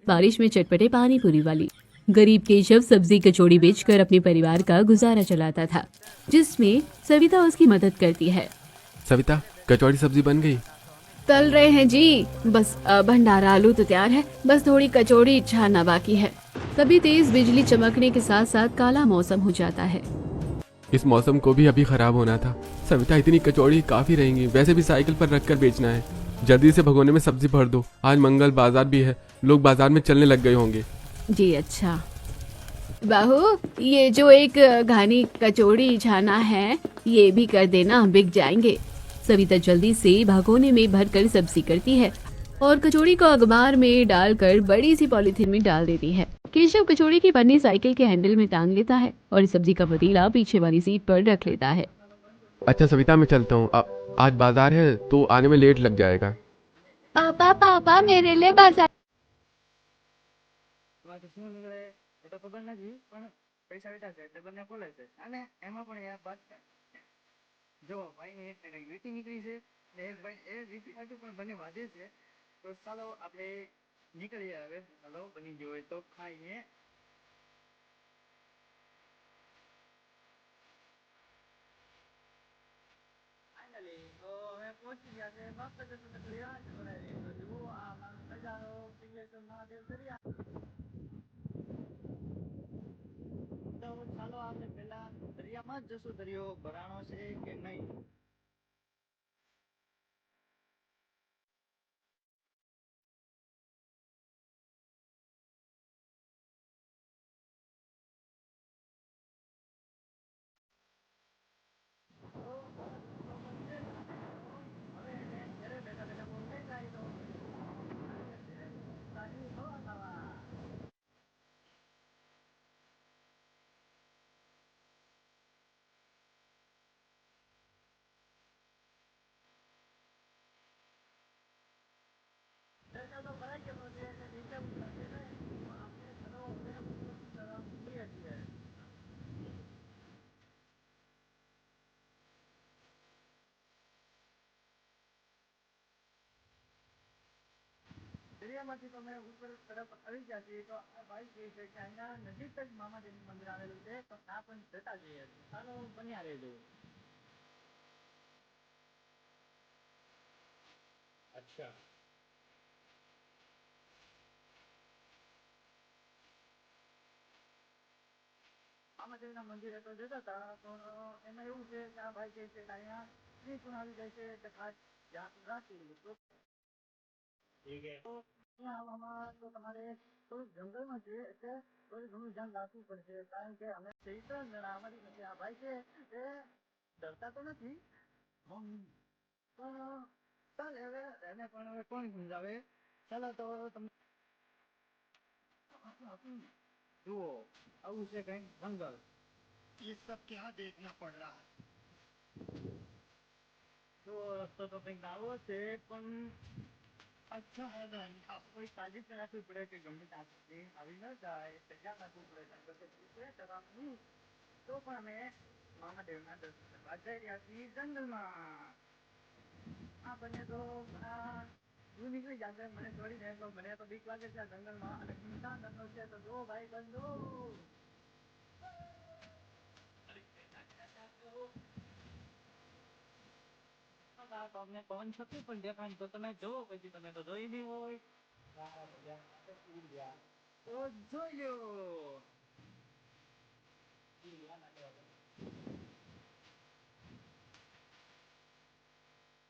बारिश में चटपटे पानी पूरी वाली। गरीब केशव सब्जी कचौड़ी बेचकर अपने परिवार का गुजारा चलाता था, जिसमें सविता उसकी मदद करती है। सविता, कचौड़ी सब्जी बन गई। तल रहे हैं जी, बस भंडारा आलू तो तैयार है, बस थोड़ी कचौड़ी छानना बाकी है। तभी तेज बिजली चमकने के साथ साथ काला मौसम हो जाता है। इस मौसम को भी अभी खराब होना था। सविता, इतनी कचौड़ी काफी रहेंगी, वैसे भी साइकिल पर रखकर बेचना है। जल्दी से भगोने में सब्जी भर दो, आज मंगल बाजार भी है, लोग बाजार में चलने लग गए होंगे। जी अच्छा। बाहू, ये जो एक घानी कचौड़ी छाना है, ये भी कर देना, बिक जाएंगे। सविता जल्दी से भगोने में भरकर सब्जी करती है और कचौड़ी को अखबार में डालकर बड़ी सी पॉलीथीन में डाल देती है। केशव कचौड़ी की पन्नी साइकिल के हैंडल में टांग लेता है और सब्जी का पतीला पीछे वाली सीट पर रख लेता है। अच्छा सविता, मैं चलता हूँ, आज बाजार है तो आने में लेट लग जाएगा। पापा पापा, मेरे लिए बाजार। જો ભાઈ ને એક વીટી નીકળી છે ને એક ભાઈ એ વીટી માટે પણ બને વાદે છે તો ચાલો આપણે નીકળીએ હવે હલો બની ગયો હોય તો ખાઈને ફાઇનલી તો હવે પહોંચી ગયા છે મસ્ત જતો દરિયા તો જુઓ આ નજારો પિંગલેશ્વર મહાદેવ દરિયા તો ચાલો આપણે પહેલા દરિયામાં જ જશું દરિયો ભરાણો છે કે નહીં દરિયામાંથી તમે ઉપર તરફ આવી ગયા છીએ તો આ ભાઈ કહે છે કે અહીંયા નજીક જ મામાદેવનું મંદિર આવેલું છે તો ત્યાં પણ જતા જઈએ ચાલો બન્યા રહેજો અચ્છા મામાદેવના મંદિરે તો જતા હતા પણ એમાં એવું છે કે આ ભાઈ કહે છે કે અહીંયા સ્ત્રી પણ આવી જાય છે એટલે ખાસ ધ્યાન રાખવું તો ઠીક હે તો અહીંયા આવવામાં તો તમારે થોડુંક જંગલમાં છે એટલે થોડું ઘણું ધ્યાન રાખવું પડશે કારણ કે અમે 3 જણા અમારી સાથે આ ભાઈ છે એ ડરતા તો નથી પણ ચાલે હવે એને પણ હવે કોણ સમજાવે ચાલો તો તમે જુઓ આવું છે કઈ જંગલ ये सब क्या देखना पड़ रहा है તો રસ્તો તો કંઈક આવો છે પણ अच्छा है ना कोई साजिश રાખવી પડે કે ગમે ત્યાંથી આવી ન જાય તૈયાર રાખવું પડે જંગલ છે ડરાવનું તો પણ અમે મામાદેવના દર્શન કરવા જઈ રહ્યા છીએ જંગલમાં આ બને તો હું નીકળી જાતે મને છોડીને તો મને તો બીક લાગે છે આ જંગલમાં અને સુનસાન જંગલ છે તો જો ભાઈ બંધો તમને પવન છતું પણ દેખાય તો તમે જોવો પછી તમે તો જોઈ નહીં હોય તો જોઈ લ્યો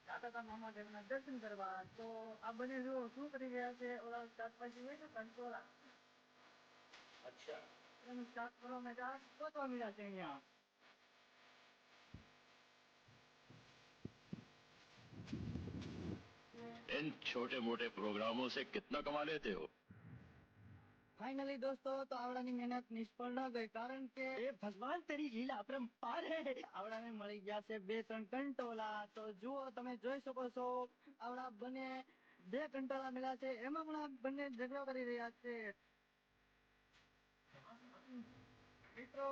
જાતા હતા મામાદેવના દર્શન કરવા તો આ બને જો શું કરી રહ્યા છે ઓલા શાકભાજી હોય ને કંટોળા અચ્છા એનું શાક કરવા માટે આ ગોતવા મળ્યા છે અહીંયા इन छोटे मोटे प्रोग्रामों से कितना कमा लेते हो फाइनली दोस्तों तो आवड़ानी मेहनत निष्फળ ન ગઈ કારણ કે એ ભગવાન તેરી લીલા अपरंपार है આવડાને મળી ગયા છે 2-3 કંટોલા તો જુઓ તમે જોઈ શકો છો આવડા બને 2 કંટોલા મળ્યા છે એમાં પણ આ બંને ઝઘડો કરી રહ્યા છે મિત્રો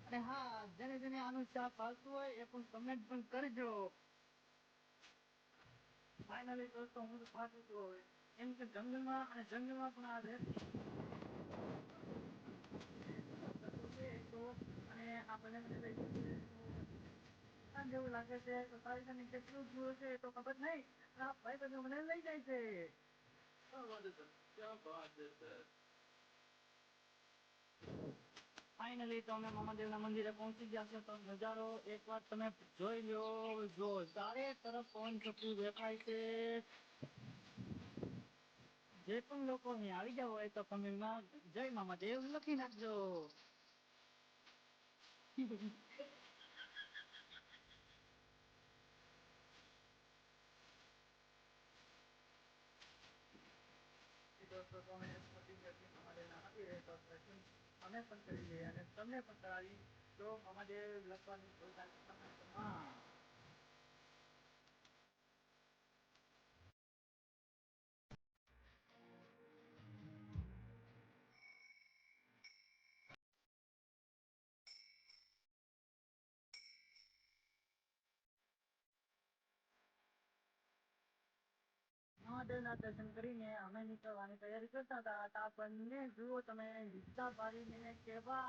અને હા જેને જેને આનું શાક ભાવતું હોય એ પણ કમેન્ટ પણ કરજો फाइनली दोस्तों હું તો ખાતું છું હવે એમ કે જંગલમાં અને જંગલમાં પણ આ રહેતી તો અને આપણને મને લઈ જશે તો જેવું લાગે છે તો તારી તને કેટલું દૂર છે તો ખબર નહીં આ ભાઈ બધું મને લઈ જાય છે ફાઇનલી તો અમે મામાદેવના મંદિરે પહોંચી ગયા છે તો નજારો એકવાર તમે જોઈ લો જો ચારે તરફ પવન ચક્કી દેખાય છે જે પણ લોકો અહીં આવી ગયા હોય તો કમેન્ટમાં જય મામાદેવ લખી નાખજો દોસ્તો તમે મામાદેવના મંદિરે તો દર્શન અમે પણ કરી લઈએ અને તમને પણ કરાવી તો મામાદેવ લખવાની ભૂલતા નહીં કમેન્ટમાં મહાદેવના દર્શન કરીને અમે નીકળવાની તૈયારી કરતા હતા તો આ બંને જુઓ તમે રિક્ષા ભાડીને કેવા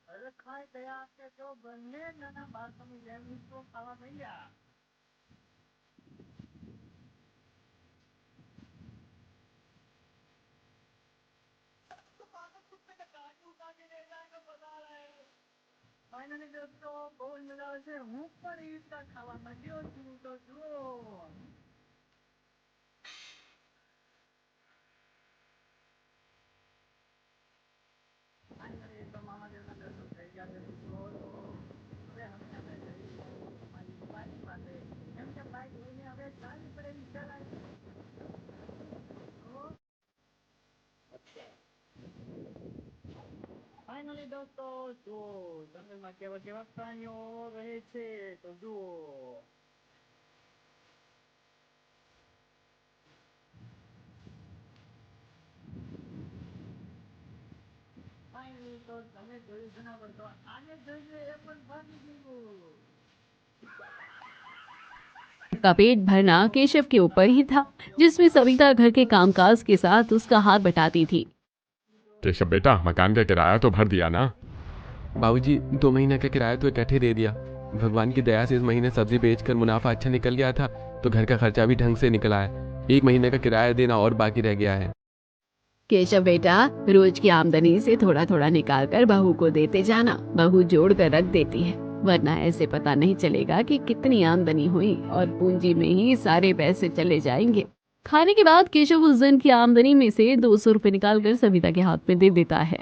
હરખાઈ ગયા કે તો બંને નાના બાળકોની જેમ ઈસરો ખાવા માંડ્યા ફાઇનલી દોસ્તો બહુ જ મજા આવે છે હું પણ ઈસરા ખાવા માંડ્યો છું તો જુઓ ફાઇનલી તો મામાદેવના દર્શન થઈ ગયા છે મિત્રો તો હવે અમે જઈશું અમારી બાઈક પાસે કેમ કે બાઈક લઈને હવે ચાલી પડેલી ચલાવી ફાઇનલી દોસ્તો જુઓ જંગલમાં કેવા કેવા પ્રાણીઓ રહે છે તો જુઓ ફાઇનલી તો તમે જોયું જનાવર તો આને જોઈને એ પણ ભાગી ગયું का पेट भरना केशव के ऊपर ही था, जिसमें सविता घर के कामकाज के साथ उसका हाथ बटाती थी। केशव बेटा मकान का किराया तो भर दिया ना। बाबूजी 2 महीने का किराया तो इकट्ठे दे दिया। भगवान की दया से इस महीने सब्जी बेचकर मुनाफा अच्छा निकल गया था तो घर का खर्चा भी ढंग से निकला है। 1 महीने का किराया देना और बाकी रह गया है। केशव बेटा रोज की आमदनी से थोड़ा थोड़ा निकाल कर बहू को देते जाना, बहू जोड़ कर रख देती है, वरना ऐसे पता नहीं चलेगा कि कितनी आमदनी हुई और पूंजी में ही सारे पैसे चले जाएंगे। खाने के बाद केशव उस दिन की आमदनी में से 200 रुपए निकाल कर सविता के हाथ में दे देता है।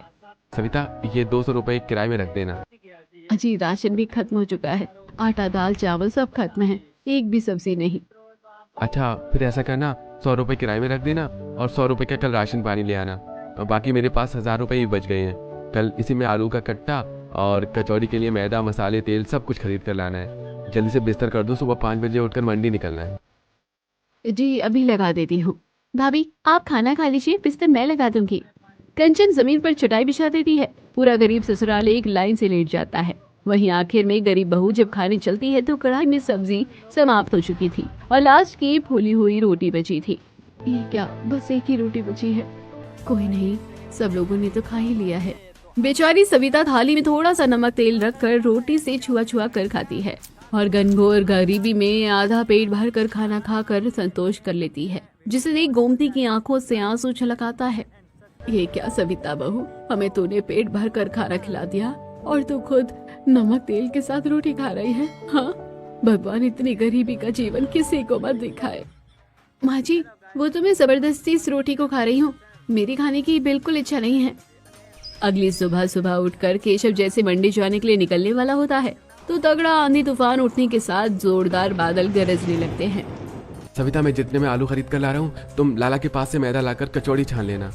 सविता ये 200 रुपए किराए में रख देना। अजी राशन भी खत्म हो चुका है, आटा दाल चावल सब खत्म है, एक भी सब्जी नहीं। अच्छा फिर ऐसा करना 100 रुपए किराए में रख देना और 100 रुपए का कल राशन पानी ले आना। और बाकी मेरे पास 1000 रुपए ही बच गए हैं। कल इसी में आलू का कट्टा और कचौड़ी के लिए मैदा मसाले तेल सब कुछ खरीद कर लाना है। जल्दी से बिस्तर कर दो, सुबह 5 बजे उठकर मंडी निकलना है। जी अभी लगा देती हूँ। भाभी आप खाना खा लीजिए, बिस्तर मैं लगा दूंगी। कंचन जमीन पर चटाई बिछा देती है। पूरा गरीब ससुराल एक लाइन से लेट जाता है। वहीं आखिर में गरीब बहू जब खाने चलती है तो कढ़ाई में सब्जी समाप्त हो चुकी थी और लास्ट की फूली हुई रोटी बची थी। ये क्या, बस एक ही रोटी बची है। कोई नहीं, सब लोगों ने तो खा ही लिया है। बेचारी सविता थाली में थोड़ा सा नमक तेल रखकर रोटी से छुआ छुआ कर खाती है और घनघोर गरीबी में आधा पेट भर कर खाना खाकर संतोष कर लेती है, जिसे देख गोमती की आंखों से आंसू छलक आता है। ये क्या सविता बहू, हमें तूने पेट भर कर खाना खिला दिया और तू खुद नमक तेल के साथ रोटी खा रही है। हाँ, भगवान इतनी गरीबी का जीवन किसी को मत दिखाए। माँ जी, वो तो मैं जबरदस्ती इस रोटी को खा रही हूँ, मेरी खाने की बिल्कुल इच्छा नहीं है। अगली सुबह सुबह उठकर केशव जैसे मंडी जाने के लिए निकलने वाला होता है तो तगड़ा आंधी तूफान उठने के साथ जोरदार बादल गरजने लगते हैं। सविता मैं जितने में आलू खरीद कर ला रहा हूँ, तुम लाला के पास से मैदा लाकर कचौड़ी छान लेना।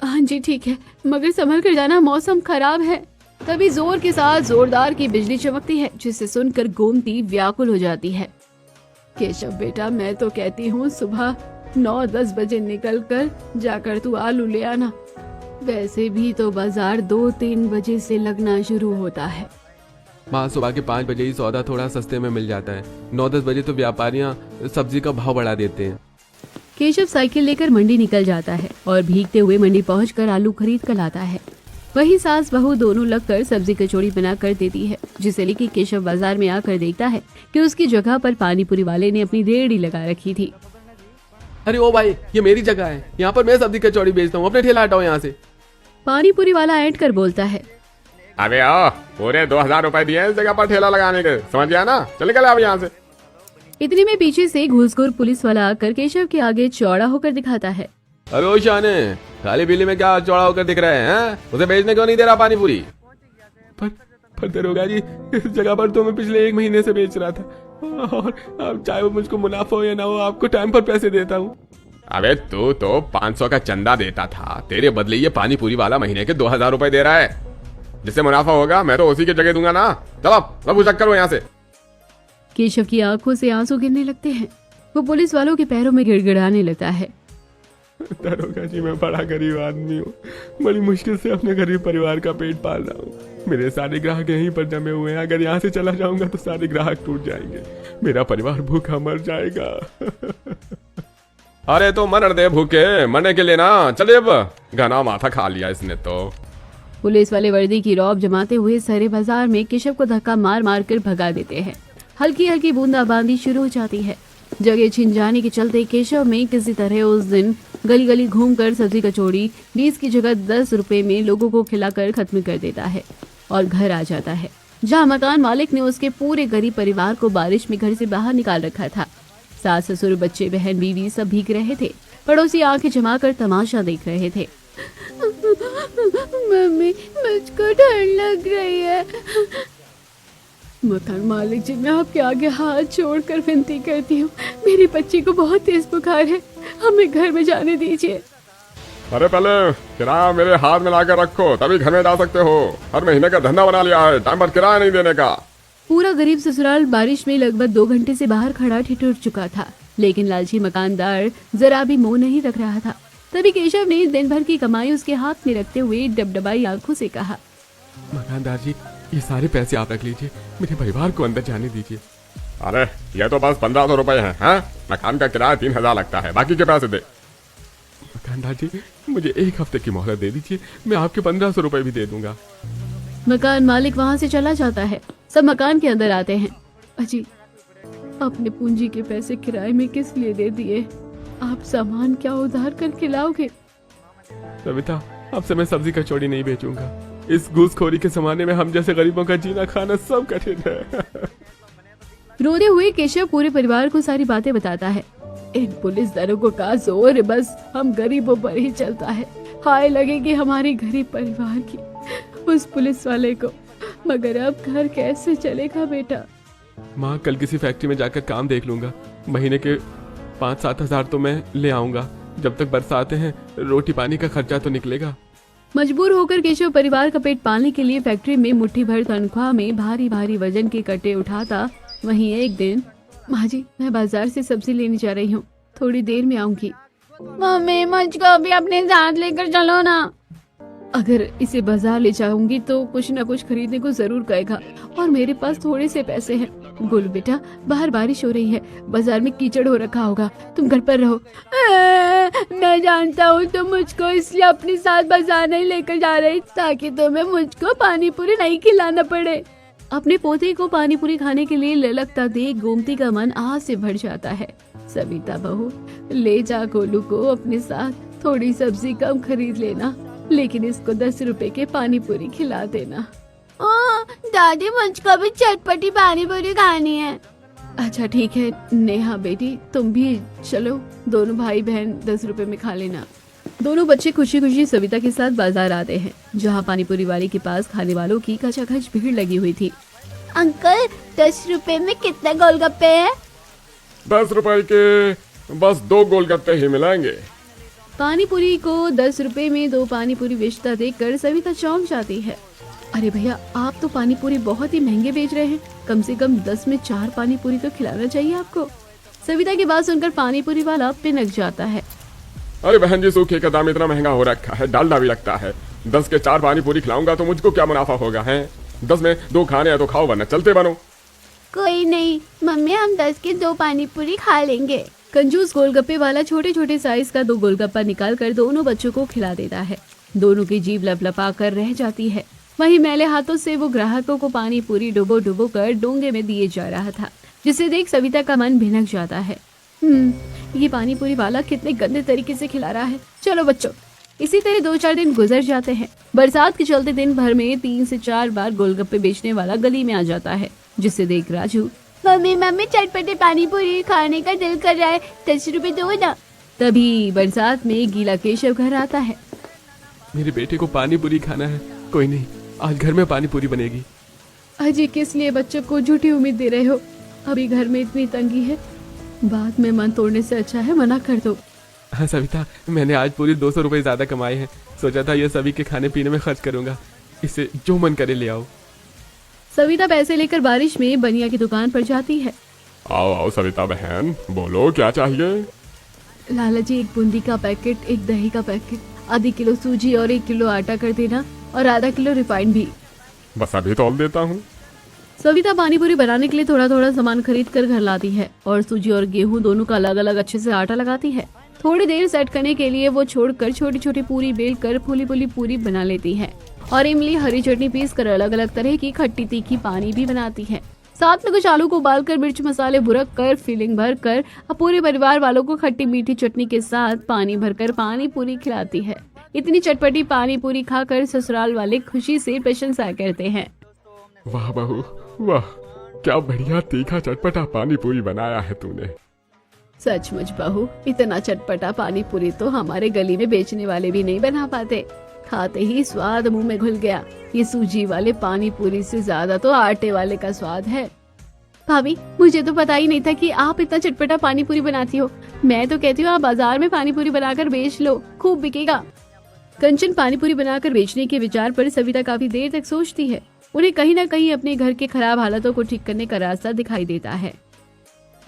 हाँ जी ठीक है, मगर संभल कर जाना, मौसम खराब है। तभी जोर के साथ जोरदार की बिजली चमकती है, जिसे सुनकर गोमती व्याकुल हो जाती है। केशव बेटा मैं तो कहती हूँ सुबह 9-10 बजे निकल कर जाकर तू आलू ले आना। वैसे भी तो बाजार 2-3 बजे से लगना शुरू होता है। माँ सुबह के 5 बजे ही सौदा थोड़ा सस्ते में मिल जाता है। 9-10 बजे तो व्यापारियाँ सब्जी का भाव बढ़ा देते हैं। केशव साइकिल लेकर मंडी निकल जाता है और भीगते हुए मंडी पहुंचकर आलू खरीद कर लाता है। वही सास बहू दोनों लगकर सब्जी कचौड़ी बना कर देती है, जिसे लेकर केशव बाजार में आकर देखता है कि उसकी जगह पर पानीपुरी वाले ने अपनी रेहड़ी लगा रखी थी। अरे ओ भाई, ये मेरी जगह है, यहाँ पर मैं सब्जी कचौड़ी बेचता हूँ, अपने ठेला हटाओ यहाँ से। पानीपुरी वाला ऐंठ कर बोलता है, अबे ओ, पूरे 2000 रुपए दिए इस जगह पर ठेला लगाने के, समझ गया ना? चल निकल अब यहाँ से। इतने में पीछे से घूसखोर पुलिस वाला आकर केशव के आगे चौड़ा होकर दिखाता है। अरे ओ शाने, काली बिल्ली में क्या चौड़ा होकर दिख रहे हैं? उसे बेचने क्यों नहीं दे रहा पानी पूरी? पर दरोगा जी, इस जगह पर तो मैं पिछले 1 महीने से बेच रहा था, और अब चाहे वो मुझको मुनाफा हो या ना हो, आपको टाइम पर पैसे देता हूँ। अबे तू तो 500 का चंदा देता था, तेरे बदले ये पानी पूरी वाला महीने के 2000 रुपए दे रहा है। जिससे मुनाफा होगा मैं तो उसी की जगह दूंगा ना। चलो अब उचक करो यहाँ से। केशव की आंखों से आंसू गिरने लगते हैं। वो पुलिस वालों के पैरों में गिड़गिड़ाने लगता है। दरोगा जी, मैं बड़ा गरीब आदमी हूँ, बड़ी मुश्किल से अपने गरीब परिवार का पेट पाल रहा हूँ। मेरे सारे ग्राहक यहीं पर जमे हुए हैं, अगर यहाँ से चला जाऊंगा तो सारे ग्राहक टूट जाएंगे, मेरा परिवार भूखा मर जाएगा। अरे तो मर दे भूखे, मरने के लिए ना। चले अब, घना माथा खा लिया इसने तो। पुलिस वाले वर्दी की रौब जमाते हुए सारे बाजार में केशव को धक्का मार मार कर भगा देते हैं। हल्की हल्की बूंदाबांदी शुरू हो जाती है। जगह छिन जाने के चलते केशव में किसी तरह उस दिन गली गली घूमकर सब्जी कचौड़ी 20 की जगह 10 रुपए में लोगों को खिलाकर खत्म कर देता है और घर आ जाता है, जहां मकान मालिक ने उसके पूरे गरीब परिवार को बारिश में घर से बाहर निकाल रखा था। सास ससुर बच्चे बहन बीवी सब भीग रहे थे। पड़ोसी आंखें जमाकर तमाशा देख रहे थे। मम्मी, मुझको ठंड लग रही है। मकान मालिक जी, मैं आपके आगे हाथ जोड़कर विनती करती हूँ, मेरी बच्ची को बहुत तेज बुखार है, हमें घर में जाने दीजिए। अरे पहले किराया मेरे हाथ में लाकर रखो, तभी घर में जा सकते हो। हर महीने का धंधा बना लिया है, टाइम पर किराया नहीं देने का। पूरा गरीब ससुराल बारिश में लगभग 2 घंटे से बाहर खड़ा ठिठुर चुका था, लेकिन लालची मकानदार जरा भी मुंह नहीं रख रहा था। तभी केशव ने दिन भर की कमाई उसके हाथ में रखते हुए डबडबाई आंखों से कहा, मकानदार जी, ये सारे पैसे आप रख लीजिए, मेरे परिवार को अंदर जाने दीजिए। अरे ये तो बस 1500 रुपए है, हाँ? मकान का किराया 3000 लगता है, बाकी के पैसे दे। मकानदार जी, मुझे 1 हफ्ते की मोहलत दे दीजिए, मैं आपके 1500 रुपए भी दे दूंगा। मकान मालिक वहां से चला जाता है। सब मकान के अंदर आते हैं। अजी, अपने पूंजी के पैसे किराए में किस लिए दे दिए? आप सामान क्या उधार करके लाओगे? सविता, अब से मैं सब्जी कचौड़ी नहीं बेचूंगा। इस घूसखोरी के जमाने में हम जैसे गरीबों का जीना खाना सब कठिन है। रोते हुए केशव पूरे परिवार को सारी बातें बताता है। इन पुलिस दरोगों का जोर बस हम गरीबों पर ही चलता है। हाय लगेगी हमारी गरीब परिवार की उस पुलिस वाले को, मगर अब घर कैसे चलेगा बेटा? माँ, कल किसी फैक्ट्री में जाकर काम देख लूंगा, महीने के 5-7 हजार तो मैं ले आऊंगा। जब तक बरसातें हैं, रोटी पानी का खर्चा तो निकलेगा। मजबूर होकर केशव परिवार का पेट पालने के लिए फैक्ट्री में मुट्ठी भर तनख्वाह में भारी भारी वजन के कट्टे उठाता। वहीं एक दिन, माँ जी, मैं बाजार से सब्जी लेने जा रही हूँ, थोड़ी देर में आऊंगी। मम्मी, मुझको भी अपने साथ लेकर चलो ना। अगर इसे बाजार ले जाऊंगी तो कुछ न कुछ खरीदने को जरूर कहेगा, और मेरे पास थोड़े से पैसे हैं। गोलू बेटा, बाहर बारिश हो रही है, बाजार में कीचड़ हो रखा होगा, तुम घर पर रहो। मैं जानता हूँ तुम मुझको इसलिए अपने साथ बाजार नहीं लेकर जा रही, ताकि तुम्हें मुझको पानी पूरी नहीं खिलाना पड़े। अपने पोते को पानी पूरी खाने के लिए ललकता देख गोमती का मन आह से भर जाता है। सविता बहू, ले जा गोलू को अपने साथ, थोड़ी सब्जी कम खरीद लेना, लेकिन इसको 10 रुपए के पानी पूरी खिला देना। दादी, मुझको भी चटपटी पानी पूरी खानी है। अच्छा ठीक है नेहा बेटी, तुम भी चलो, दोनों भाई बहन 10 रुपए में खा लेना। दोनों बच्चे खुशी खुशी सविता के साथ बाजार आते हैं, जहाँ पानीपुरी वाले के पास खाने वालों की खचाखच भीड़ लगी हुई थी। अंकल, 10 रुपए में कितने गोलगप्पे हैं? 10 रुपए के बस 2 गोलगप्पे ही मिलेंगे। पानीपुरी को 10 रुपए में 2 पानीपुरी बेचता देखकर सविता चौंक जाती है। अरे भैया, आप तो पानीपुरी बहुत ही महंगे बेच रहे हैं, कम से कम 10 में 4 पानीपुरी तो खिलाना चाहिए आपको। सविता की बात सुनकर पानीपुरी वाला पिनक जाता है। अरे बहन जी, सूखे का दाम इतना महंगा हो रखा है, डालडा भी लगता है। 10 के 4 पानी पूरी खिलाऊंगा तो मुझको क्या मुनाफा होगा? है 10 में 2 खाने हैं तो खाओ, वरना चलते बनो। कोई नहीं मम्मी, हम 10 के 2 पानीपुरी खा लेंगे, कंजूस गोलगप्पे वाला छोटे छोटे साइज का 2 गोलगप्पा निकाल कर दोनों बच्चों को खिला देता है। दोनों की जीभ लपलपा कर रह जाती है। वहीं मैले हाथों से वो ग्राहकों को पानी पूरी डुबो डुबो कर डोंगे में दिए जा रहा था, जिसे देख सविता का मन भिनक जाता है। ये पानी पूरी वाला कितने गंदे तरीके से खिला रहा है। चलो बच्चों, इसी तरह 2-4 दिन गुजर जाते हैं। बरसात के चलते दिन भर में 3 से 4 बार गोलगप्पे बेचने वाला गली में आ जाता है, जिसे देख राजू, मम्मी चटपटे पानी पूरी खाने का दिल कर रहा है, 10 रुपए दो ना। तभी बरसात में गीला केशव घर आता है। मेरे बेटे को पानी पूरी खाना है। कोई नहीं, आज घर में पानी पूरी बनेगी। अजी किस लिए बच्चों को झूठी उम्मीद दे रहे हो? अभी घर में इतनी तंगी है, बाद में मन तोड़ने से अच्छा है मना कर दो। हाँ सविता, मैंने आज पूरी 200 रुपए ज्यादा कमाए हैं। सोचा था ये सभी के खाने पीने में खर्च करूंगा। इसे जो मन करे ले आओ। सविता पैसे लेकर बारिश में बनिया की दुकान पर जाती है। आओ आओ सविता बहन, बोलो क्या चाहिए। लाला जी, 1 बूंदी का पैकेट, 1 दही का पैकेट, आधी किलो सूजी और 1 किलो आटा कर देना, और आधा किलो रिफाइंड भी। बस अभी तौल देता हूँ। सविता पानी पूरी बनाने के लिए थोड़ा थोड़ा सामान खरीद कर घर लाती है और सूजी और गेहूं दोनों का अलग अलग अच्छे से आटा लगाती है। थोड़ी देर सेट करने के लिए वो छोड़कर छोटी छोटी पूरी बेल कर फूली फूली पूरी बना लेती है और इमली हरी चटनी पीस कर अलग अलग तरह की खट्टी तीखी पानी भी बनाती है। साथ में कुछ आलू को उबाल कर मिर्च मसाले बुरक कर फिलिंग भर कर पूरे परिवार वालों को खट्टी मीठी चटनी के साथ पानी भरकर पानी पूरी खिलाती है। इतनी चटपटी पानी पूरी खाकर ससुराल वाले खुशी से प्रशंसा करते हैं। वाह बहू वाह, क्या बढ़िया तीखा चटपटा पानी पूरी बनाया है तूने। सचमुच बहू, इतना चटपटा पानी पूरी तो हमारे गली में बेचने वाले भी नहीं बना पाते। खाते ही स्वाद मुंह में घुल गया। ये सूजी वाले पानी पूरी से ज्यादा तो आटे वाले का स्वाद है। भाभी, मुझे तो पता ही नहीं था कि आप इतना चटपटा पानी पूरी बनाती हो। मैं तो कहती हूँ आप बाजार में पानी पूरी बनाकर बेच लो, खूब बिकेगा। कंचन पानी पूरी बनाकर बेचने के विचार पर सविता काफी देर तक सोचती है। उन्हें कहीं ना कहीं अपने घर के खराब हालातों को ठीक करने का रास्ता दिखाई देता है।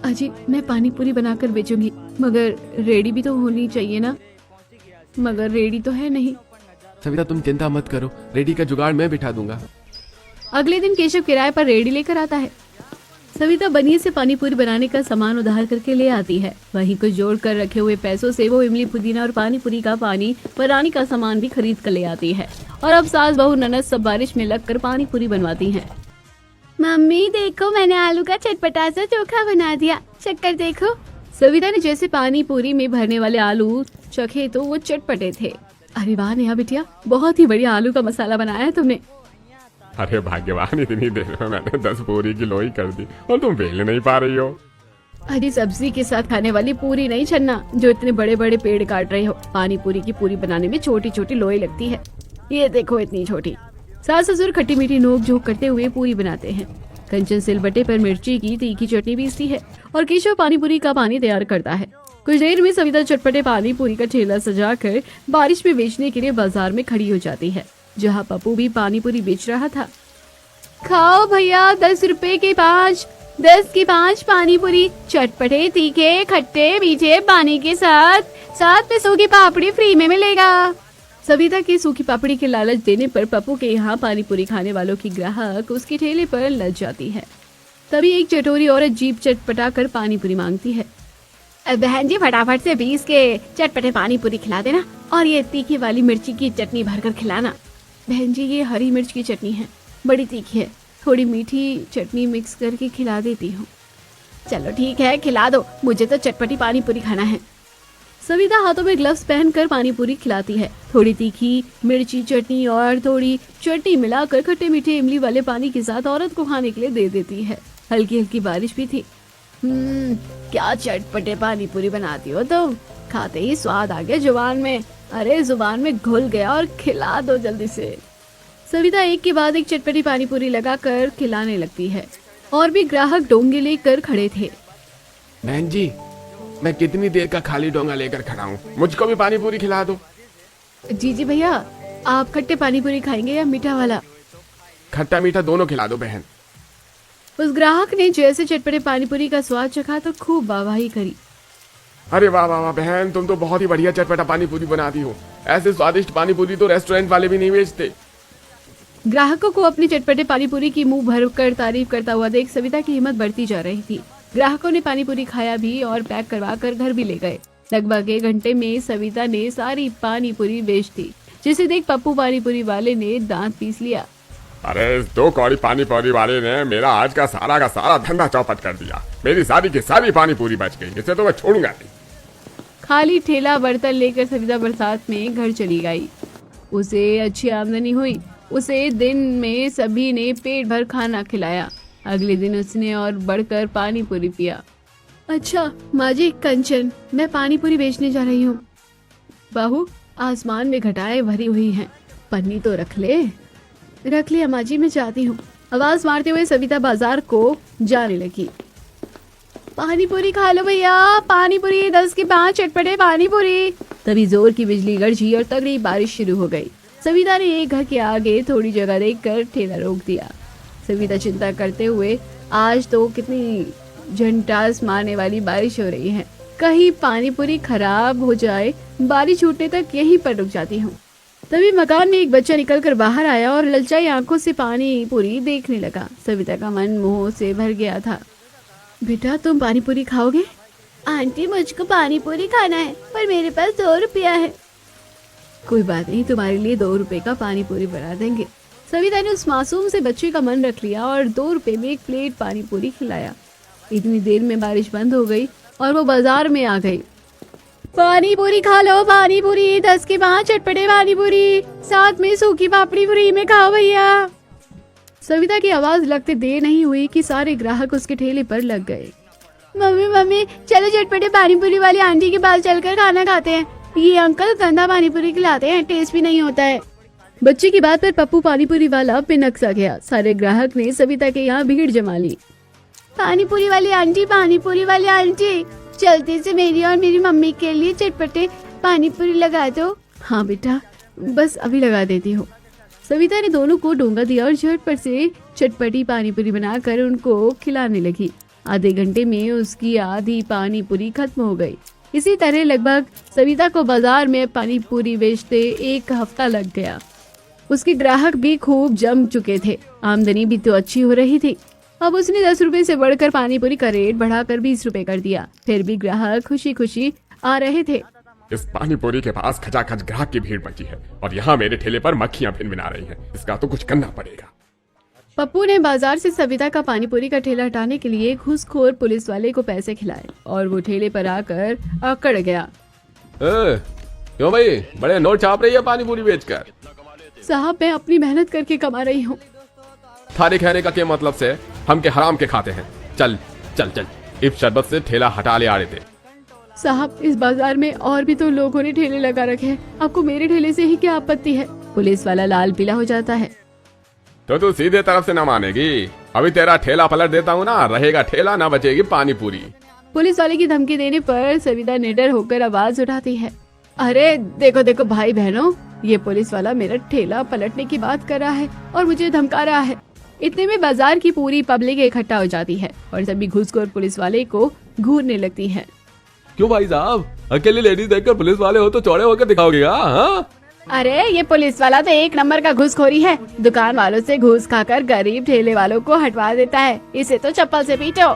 अजी, मैं पानी पूरी बनाकर बेचूंगी, मगर रेडी भी तो होनी चाहिए ना। मगर रेडी तो है नहीं। सविता तुम चिंता मत करो, रेडी का जुगाड़ मैं बिठा दूंगा। अगले दिन केशव किराए पर रेडी लेकर आता है। सविता बनिए से पानी पूरी बनाने का सामान उधार करके ले आती है। वहीं कुछ जोड़ कर रखे हुए पैसों से वो इमली पुदीना और पानी पूरी का पानी बनाने का सामान भी खरीद कर ले आती है। और अब सास बहू ननद सब बारिश में लगकर पानी पूरी बनवाती हैं। मम्मी देखो, मैंने आलू का चटपटा सा चोखा बना दिया, चक्कर देखो। सविता ने जैसे पानी पूरी में भरने वाले आलू चखे तो वो चटपटे थे। अरे वाह नेहा बिटिया, बहुत ही बढ़िया आलू का मसाला बनाया है तुमने। अरे भाग्यवान, इतनी देर में मैंने 10 पूरी किलो ही कर दी और तुम बेल नहीं पा रही हो। अरे सब्जी के साथ खाने वाली पूरी नहीं छन्ना, जो इतने बड़े बड़े पेड़ काट रहे हो। पानी पूरी की पूरी बनाने में छोटी छोटी लोई लगती है, ये देखो इतनी छोटी। सास ससुर खट्टी मीठी नोक झोंक करते हुए पूरी बनाते हैं। कंचन सिलबट्टे पर मिर्ची की तीखी चटनी पीसती है और केशव पानी पूरी का पानी तैयार करता है। कुछ देर में सविता चटपटे पानी पूरी का ठेला सजाकर बारिश में बेचने के लिए बाजार में खड़ी हो जाती है, जहाँ पप्पू भी पानी पूरी बेच रहा था। खाओ भैया, 10 रुपए के 5, 10 की 5 पानी पूरी, चटपटे तीखे खट्टे मीठे पानी के साथ में सूखी पापड़ी फ्री में मिलेगा। सविता की सूखी पापड़ी के लालच देने पर पप्पू के यहाँ पानी पूरी खाने वालों की ग्राहक उसके ठेले पर लग जाती है। तभी एक चटोरी औरत जीप चटपटा कर पानी पूरी मांगती है। बहन जी, फटाफट से 20 के चटपटे पानी पूरी खिला देना और ये तीखी वाली मिर्ची की चटनी भरकर खिलाना। बहन जी, ये हरी मिर्च की चटनी है, बड़ी तीखी है, थोड़ी मीठी चटनी मिक्स करके खिला देती हूँ। चलो ठीक है, खिला दो, मुझे तो चटपटी पानी पूरी खाना है। सविता हाथों में ग्लव्स पहनकर पानी पूरी खिलाती है। थोड़ी तीखी मिर्ची चटनी और थोड़ी चटनी मिलाकर खट्टे मीठे इमली वाले पानी के साथ औरत को खाने के लिए दे देती है। हल्की हल्की बारिश भी थी। क्या चटपटे पानी पूरी बनाती हो तुम, खाते ही स्वाद आ गया जुबान में। अरे जुबान में घुल गया और खिला दो जल्दी से। सविता एक के बाद एक चटपटी पानी पूरी लगाकर खिलाने लगती है और भी ग्राहक डोंगे लेकर खड़े थे। बहन जी, मैं कितनी देर का खाली डोंगा लेकर खड़ा हूँ, मुझको भी पानी पूरी खिला दो। जी भैया, आप खट्टे पानी पूरी खाएंगे या मीठा वाला? खट्टा मीठा दोनों खिला दो बहन। उस ग्राहक ने जैसे चटपटे पानी पूरी का स्वाद चखा तो खूब वाहवाही करी। अरे वाह वाह वाह बहन, तुम तो बहुत ही बढ़िया चटपटा पानी पूरी बनाती हो। ऐसे स्वादिष्ट पानी पूरी तो रेस्टोरेंट वाले भी नहीं बेचते। ग्राहकों को अपनी चटपटे पानी पूरी की मुंह भर कर तारीफ करता हुआ देख सविता की हिम्मत बढ़ती जा रही थी। ग्राहकों ने पानी पूरी खाया भी और पैक करवा कर घर भी ले गए। लगभग 1 घंटे में सविता ने सारी पानी पूरी बेच दी, जिसे देख पप्पू पानी पूरी वाले ने दांत पीस लिया। अरे इस 2 कौड़ी पानी पूरी वाले ने मेरा आज का सारा धंधा चौपट कर दिया। मेरी सारी की सारी पानी पूरी बच गई, इसे तो मैं छोड़ूंगा नहीं। खाली ठेला बर्तन लेकर सविता बरसात में घर चली गई। उसे अच्छी आमदनी हुई। उसे दिन में सभी ने पेट भर खाना खिलाया। अगले दिन उसने और बढ़कर पानी पूरी पिया। अच्छा माँ जी, कंचन, मैं पानी पूरी बेचने जा रही हूँ। बहू, आसमान में घटाएं भरी हुई हैं, पन्नी तो रख ले। रख लिया माँ जी, मैं जाती हूँ। आवाज मारते हुए सविता बाजार को जाने लगी। पानी पूरी खा लो भैया, पानी पूरी 10 की 5 चटपटे पानी पूरी। तभी जोर की बिजली गरजी और तगड़ी बारिश शुरू हो गई। सविता ने एक घर के आगे थोड़ी जगह देखकर ठेला रोक दिया। सविता चिंता करते हुए, आज तो कितनी झंटास मारने वाली बारिश हो रही है, कहीं पानी पूरी खराब हो जाए, बारिश छूटने तक यहीं पर रुक जाती हूँ। तभी मकान में एक बच्चा निकलकर बाहर आया और ललचाई आंखों से पानी पूरी देखने लगा। सविता का मन मोह से भर गया था। बेटा, तुम पानी पूरी खाओगे? आंटी, मुझको पानी पूरी खाना है, पर मेरे पास 2 रुपया है। कोई बात नहीं, तुम्हारे लिए 2 रुपए का पानी पूरी बना देंगे। सविता ने उस मासूम से बच्चे का मन रख लिया और 2 रुपए में 1 प्लेट पानी पूरी खिलाया। इतनी देर में बारिश बंद हो गई और वो बाजार में आ गई। पानी पूरी खा लो, पानी पूरी 10 के 5 चटपटे पानी पूरी, साथ में सूखी पापड़ी फ्री में खाओ भैया। सविता की आवाज लगते देर नहीं हुई कि सारे ग्राहक उसके ठेले पर लग गए। मम्मी, चलो चटपटे पानी पूरी वाली आंटी के पास चलकर खाना खाते हैं। ये अंकल गंदा पानी पूरी खिलाते हैं, टेस्ट भी नहीं होता है। बच्चे की बात पर पप्पू पानी पूरी वाला पिनक सा गया। सारे ग्राहक ने सविता के यहाँ भीड़ जमा ली। पानी पूरी वाली आंटी, पानी पूरी वाली आंटी, जल्दी से मेरी और मेरी मम्मी के लिए चटपटे पानी पूरी लगा दो। हाँ बेटा, बस अभी लगा देती हूँ। सविता ने दोनों को डोंगा दिया और झटपट से चटपटी पानी पूरी बनाकर उनको खिलाने लगी। आधे घंटे में उसकी आधी पानी पूरी खत्म हो गई। इसी तरह लगभग सविता को बाजार में पानी पूरी बेचते 1 हफ्ता लग गया। उसके ग्राहक भी खूब जम चुके थे, आमदनी भी तो अच्छी हो रही थी। अब उसने 10 रुपए से बढ़कर पानी पूरी का रेट बढ़ाकर 20 रुपए कर दिया। फिर भी ग्राहक खुशी खुशी आ रहे थे। इस पानी पूरी के पास खचाखच ग्राहक की भीड़ मची है और यहाँ मेरे ठेले पर मक्खियाँ भिनभिना रही हैं। इसका तो कुछ करना पड़ेगा। पप्पू ने बाजार से सविता का पानी पूरी का ठेला हटाने के लिए घूसखोर पुलिस वाले को पैसे खिलाए और वो ठेले पर आकर अकड़ गया। क्यों भाई, बड़े नोट छाप रही है पानी पूरी बेचकर? साहब, मैं अपनी मेहनत करके कमा रही हूँ। थारे कहने का क्या मतलब से हम के हराम के खाते हैं? चल चल चल, इस शरबत से ठेला हटा ले आ रहे थे। साहब, इस बाजार में और भी तो लोगों ने ठेले लगा रखे हैं, आपको मेरे ठेले से ही क्या आपत्ति है? पुलिस वाला लाल पीला हो जाता है। तो तू सीधे तरफ से न मानेगी। अभी तेरा ठेला पलट देता हूँ ना, रहेगा ठेला, ना बचेगी पानी पूरी। पुलिस वाले की धमकी देने पर सविता निडर होकर आवाज उठाती है। अरे देखो देखो भाई बहनों, ये पुलिस वाला मेरा ठेला पलटने की बात कर रहा है और मुझे धमका रहा है। इतने में बाजार की पूरी पब्लिक इकट्ठा हो जाती है और सभी घूसखोर पुलिस वाले को घूरने लगती है। क्यों भाई साहब, अकेले लेडीज देखकर पुलिस वाले हो तो चौड़े होकर दिखाओगे? हाँ, अरे ये पुलिस वाला तो 1 नंबर का घूसखोरी है। दुकान वालों से घूस खाकर गरीब ठेले वालों को हटवा देता है। इसे तो चप्पल से पीटो।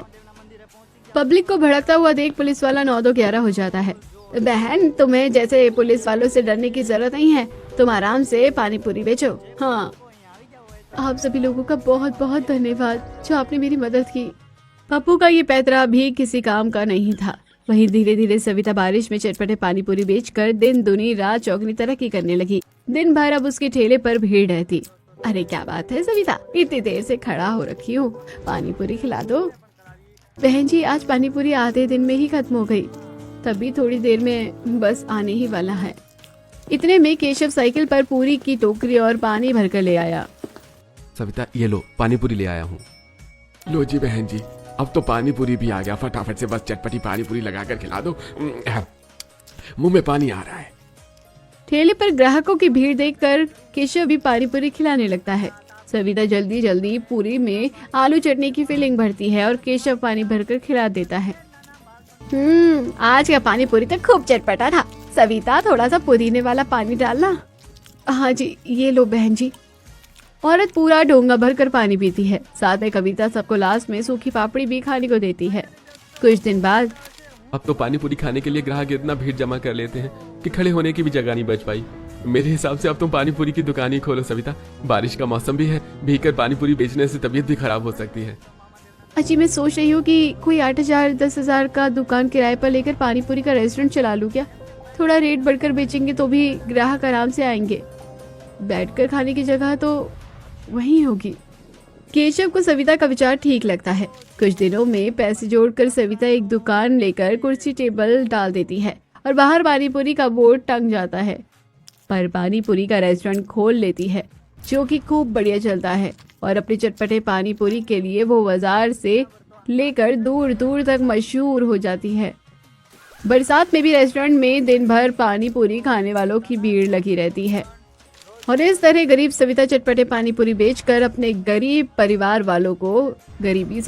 पब्लिक को भड़कता हुआ देख पुलिस वाला 9-11 हो जाता है। बहन, तुम्हें जैसे पुलिस वालों से डरने की जरूरत नहीं है, तुम आराम से पानी पूरी बेचो। हाँ, आप सभी लोगों का बहुत बहुत धन्यवाद जो आपने मेरी मदद की। पप्पू का ये पैतरा भी किसी काम का नहीं था। वहीं धीरे धीरे सविता बारिश में चटपटे पानी पूरी बेचकर दिन दुनी रात चौगनी तरक्की करने लगी। दिन भर अब उसके ठेले पर भीड़ रहती। अरे क्या बात है सविता, इतनी देर से खड़ा हो रखी हूँ, पानी पूरी खिला दो। बहन जी, आज पानी पूरी आधे दिन में ही खत्म हो गई, तभी थोड़ी देर में बस आने ही वाला है। इतने में केशव साइकिल पर पूरी की टोकरी और पानी भरकर ले आया। सविता, ये लो, पानी पूरी ले आया हूँ। लो जी बहन जी, अब तो पानी पूरी भी आ गया। फटाफट से बस चटपटी पानी पूरी लगाकर खिला दो। मुंह में पानी आ रहा है। ठेले पर ग्राहकों की भीड़ देखकर केशव भी पानी पूरी खिलाने लगता है। सविता जल्दी जल्दी पूरी में आलू चटनी की फिलिंग भरती है और केशव पानी भरकर खिला देता है। आज का पानी पूरी तो खूब चटपटा था। सविता, थोड़ा सा पुदीने वाला पानी डालना। हाँ जी, ये लो बहन जी। औरत पूरा डोंगा भरकर पानी पीती है। साथ में कविता सबको लास्ट में सूखी पापड़ी भी खाने को देती है। कुछ दिन बाद अब तो पानी पूरी खाने के लिए ग्राहक इतना भीड़ जमा कर लेते हैं कि खड़े होने की भी जगह नहीं बच पाई। मेरे हिसाब से अब तुम पानी पूरी की दुकान ही खोलो सविता। बारिश का मौसम भी है, भीगकर पानी पूरी बेचने से तबीयत भी खराब हो सकती है। अजी मैं सोच रही हूँ कि कोई 8,000 10,000 का दुकान किराए पर लेकर पानी पूरी का रेस्टोरेंट चला लूँ क्या? थोड़ा रेट बढ़कर बेचेंगे तो भी ग्राहक आराम से आएंगे। बैठकर खाने की जगह तो वहीं होगी। केशव को सविता का विचार ठीक लगता है। कुछ दिनों में पैसे जोड़कर सविता एक दुकान लेकर कुर्सी टेबल डाल देती है और बाहर पानीपुरी का बोर्ड टंग जाता है। पर पानीपुरी का रेस्टोरेंट खोल लेती है जो कि खूब बढ़िया चलता है और अपने चटपटे पानीपुरी के लिए वो बाजार से लेकर दूर दूर तक मशहूर हो जाती है। बरसात में भी रेस्टोरेंट में दिन भर पानीपुरी खाने वालों की भीड़ लगी रहती है और इस तरह गरीब सविता चटपटे पानीपुरी बेचकर अपने गरीब परिवार वालों को गरीबी से